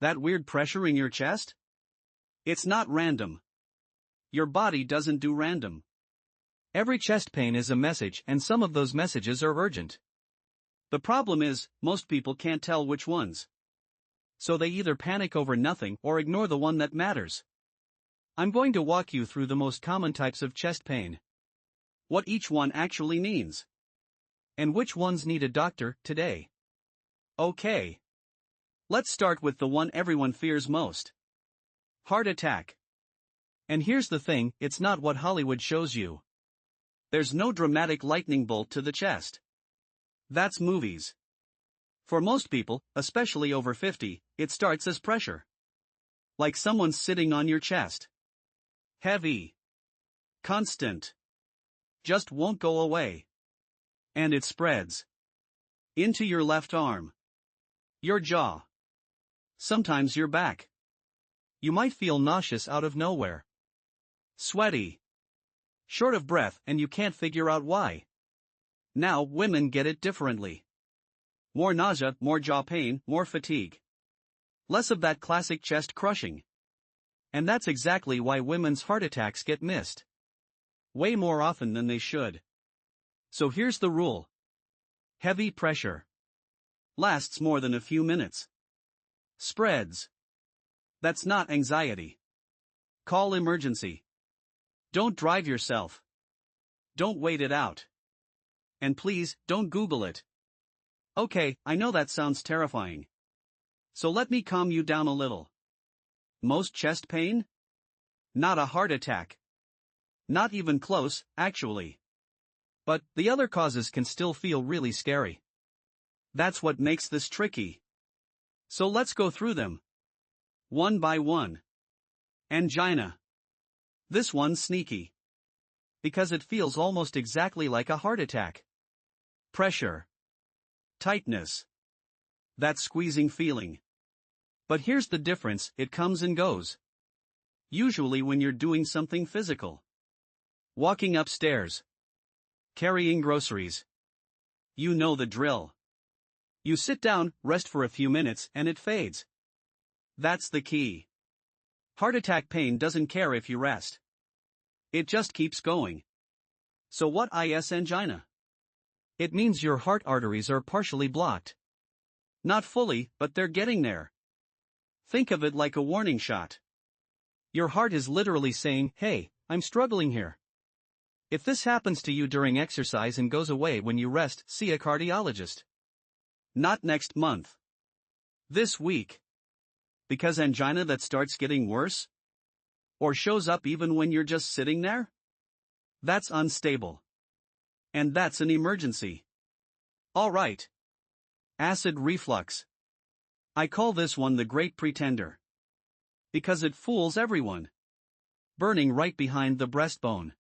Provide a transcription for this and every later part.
That weird pressure in your chest? It's not random. Your body doesn't do random. Every chest pain is a message, and some of those messages are urgent. The problem is, most people can't tell which ones. So they either panic over nothing or ignore the one that matters. I'm going to walk you through the most common types of chest pain, what each one actually means, and which ones need a doctor today. Okay. Let's start with the one everyone fears most. Heart attack. And here's the thing, it's not what Hollywood shows you. There's no dramatic lightning bolt to the chest. That's movies. For most people, especially over 50, it starts as pressure. Like someone's sitting on your chest. Heavy. Constant. Just won't go away. And it spreads. Into your left arm. Your jaw. Sometimes your back. You might feel nauseous out of nowhere. Sweaty. Short of breath, and you can't figure out why. Now, women get it differently. More nausea, more jaw pain, more fatigue. Less of that classic chest crushing. And that's exactly why women's heart attacks get missed. Way more often than they should. So here's the rule. Heavy pressure. Lasts more than a few minutes. Spreads. That's not anxiety. Call emergency. Don't drive yourself. Don't wait it out. And please, don't Google it. Okay, I know that sounds terrifying. So let me calm you down a little. Most chest pain? Not a heart attack. Not even close, actually. But the other causes can still feel really scary. That's what makes this tricky. So let's go through them. One by one. Angina. This one's sneaky. Because it feels almost exactly like a heart attack. Pressure. Tightness. That squeezing feeling. But here's the difference, it comes and goes. Usually when you're doing something physical. Walking upstairs. Carrying groceries. You know the drill. You sit down, rest for a few minutes, and it fades. That's the key. Heart attack pain doesn't care if you rest. It just keeps going. So what is angina? It means your heart arteries are partially blocked. Not fully, but they're getting there. Think of it like a warning shot. Your heart is literally saying, hey, I'm struggling here. If this happens to you during exercise and goes away when you rest, see a cardiologist. Not next month. This week. Because angina that starts getting worse? Or shows up even when you're just sitting there? That's unstable. And that's an emergency. Alright. Acid reflux. I call this one the great pretender. Because it fools everyone. Burning right behind the breastbone.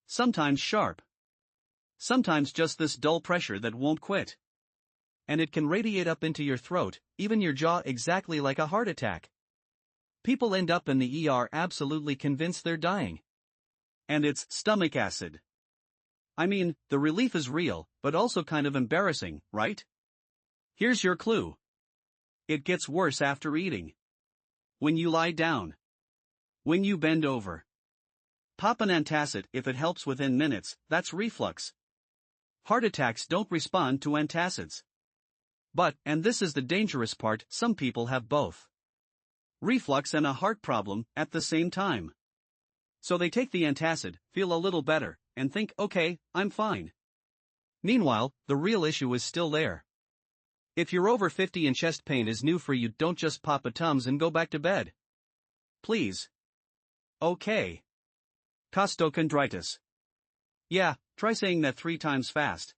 Sometimes sharp. Sometimes just this dull pressure that won't quit. And it can radiate up into your throat, even your jaw, exactly like a heart attack. People end up in the ER absolutely convinced they're dying. And it's stomach acid. I mean, the relief is real, but also kind of embarrassing, right? Here's your clue. It gets worse after eating. When you lie down. When you bend over. Pop an antacid if it helps within minutes, that's reflux. Heart attacks don't respond to antacids. But, and this is the dangerous part, some people have both. Reflux and a heart problem at the same time. So they take the antacid, feel a little better, and think, okay, I'm fine. Meanwhile, the real issue is still there. If you're over 50 and chest pain is new for you, don't just pop a Tums and go back to bed. Please. Okay. Costochondritis. Yeah, try saying that 3 times fast.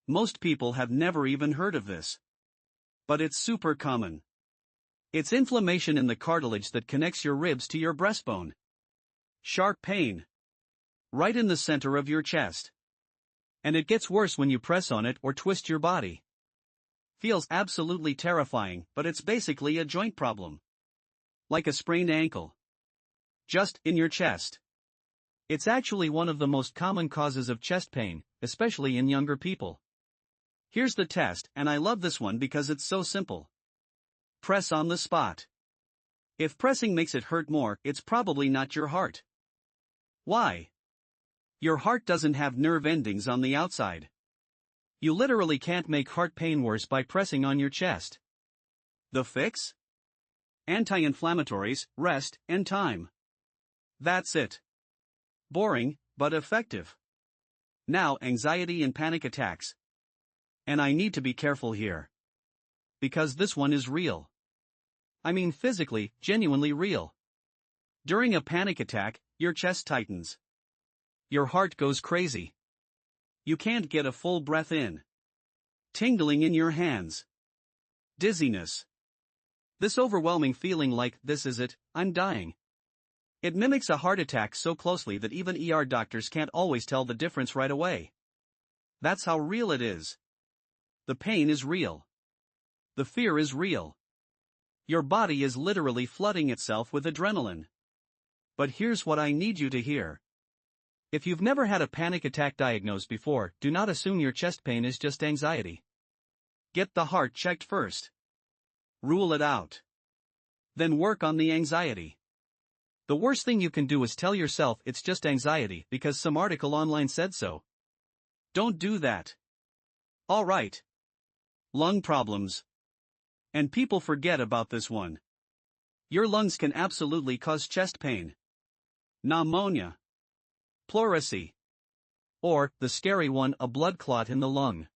Most people have never even heard of this. But it's super common. It's inflammation in the cartilage that connects your ribs to your breastbone. Sharp pain. Right in the center of your chest. And it gets worse when you press on it or twist your body. Feels absolutely terrifying, but it's basically a joint problem. Like a sprained ankle. Just in your chest. It's actually one of the most common causes of chest pain, especially in younger people. Here's the test, and I love this one because it's so simple. Press on the spot. If pressing makes it hurt more, it's probably not your heart. Why? Your heart doesn't have nerve endings on the outside. You literally can't make heart pain worse by pressing on your chest. The fix? Anti-inflammatories, rest, and time. That's it. Boring, but effective. Now anxiety and panic attacks. And I need to be careful here. Because this one is real. I mean physically, genuinely real. During a panic attack, your chest tightens. Your heart goes crazy. You can't get a full breath in. Tingling in your hands. Dizziness. This overwhelming feeling like, this is it, I'm dying. It mimics a heart attack so closely that even ER doctors can't always tell the difference right away. That's how real it is. The pain is real. The fear is real. Your body is literally flooding itself with adrenaline. But here's what I need you to hear. If you've never had a panic attack diagnosed before, do not assume your chest pain is just anxiety. Get the heart checked first. Rule it out. Then work on the anxiety. The worst thing you can do is tell yourself it's just anxiety because some article online said so. Don't do that. All right. Lung problems. And people forget about this one. Your lungs can absolutely cause chest pain. Pneumonia. Pleurisy. Or, the scary one, a blood clot in the lung.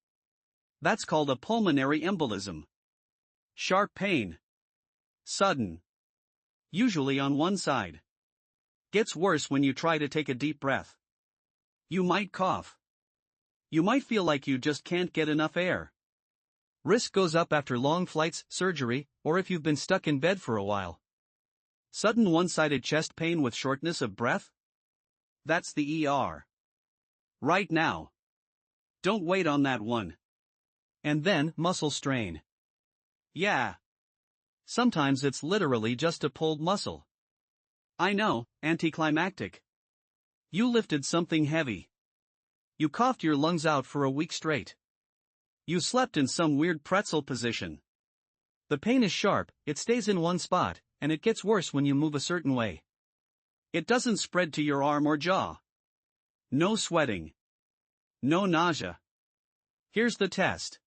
That's called a pulmonary embolism. Sharp pain. Sudden. Usually on one side. Gets worse when you try to take a deep breath. You might cough. You might feel like you just can't get enough air. Risk goes up after long flights, surgery, or if you've been stuck in bed for a while. Sudden one-sided chest pain with shortness of breath? That's the ER. Right now. Don't wait on that one. And then, muscle strain. Yeah. Sometimes it's literally just a pulled muscle. I know, anticlimactic. You lifted something heavy. You coughed your lungs out for a week straight. You slept in some weird pretzel position. The pain is sharp, it stays in one spot, and it gets worse when you move a certain way. It doesn't spread to your arm or jaw. No sweating. No nausea. Here's the test.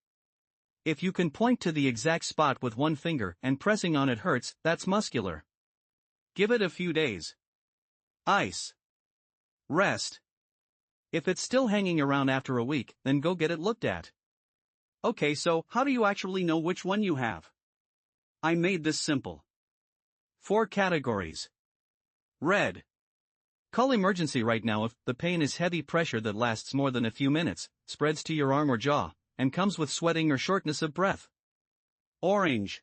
If you can point to the exact spot with one finger and pressing on it hurts, that's muscular. Give it a few days. Ice. Rest. If it's still hanging around after a week, then go get it looked at. Okay, so how do you actually know which one you have? I made this simple. 4 categories. Red. Call emergency right now if the pain is heavy pressure that lasts more than a few minutes, spreads to your arm or jaw, and comes with sweating or shortness of breath. Orange.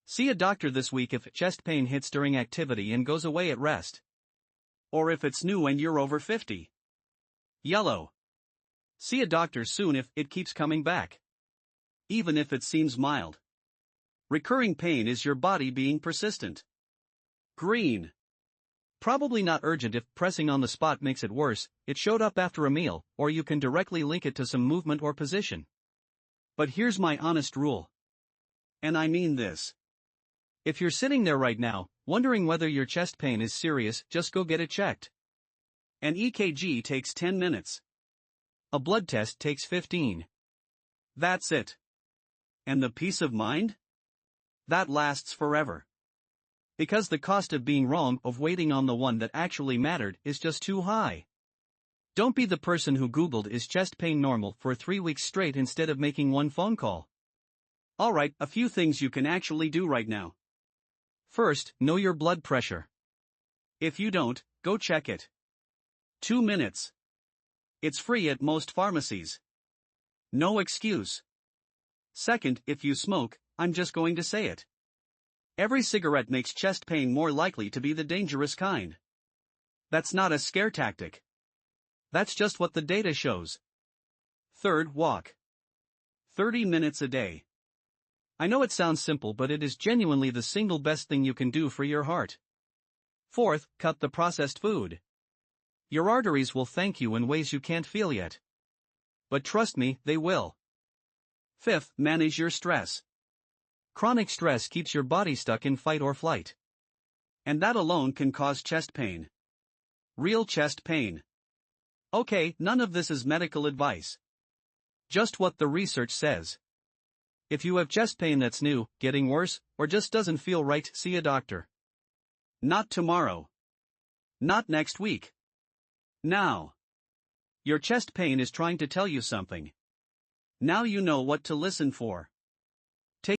See a doctor this week if chest pain hits during activity and goes away at rest. Or if it's new and you're over 50. Yellow. See a doctor soon if it keeps coming back. Even if it seems mild. Recurring pain is your body being persistent. Green. Probably not urgent if pressing on the spot makes it worse, it showed up after a meal, or you can directly link it to some movement or position. But here's my honest rule. And I mean this. If you're sitting there right now, wondering whether your chest pain is serious, just go get it checked. An EKG takes 10 minutes. A blood test takes 15. That's it. And the peace of mind? That lasts forever. Because the cost of being wrong, of waiting on the one that actually mattered, is just too high. Don't be the person who Googled is chest pain normal for 3 weeks straight instead of making one phone call. Alright, a few things you can actually do right now. First, know your blood pressure. If you don't, go check it. 2 minutes. It's free at most pharmacies. No excuse. Second, if you smoke, I'm just going to say it. Every cigarette makes chest pain more likely to be the dangerous kind. That's not a scare tactic. That's just what the data shows. Third, walk. 30 minutes a day. I know it sounds simple, but it is genuinely the single best thing you can do for your heart. Fourth, cut the processed food. Your arteries will thank you in ways you can't feel yet. But trust me, they will. Fifth, manage your stress. Chronic stress keeps your body stuck in fight or flight. And that alone can cause chest pain. Real chest pain. Okay, none of this is medical advice. Just what the research says. If you have chest pain that's new, getting worse, or just doesn't feel right, see a doctor. Not tomorrow. Not next week. Now. Your chest pain is trying to tell you something. Now you know what to listen for.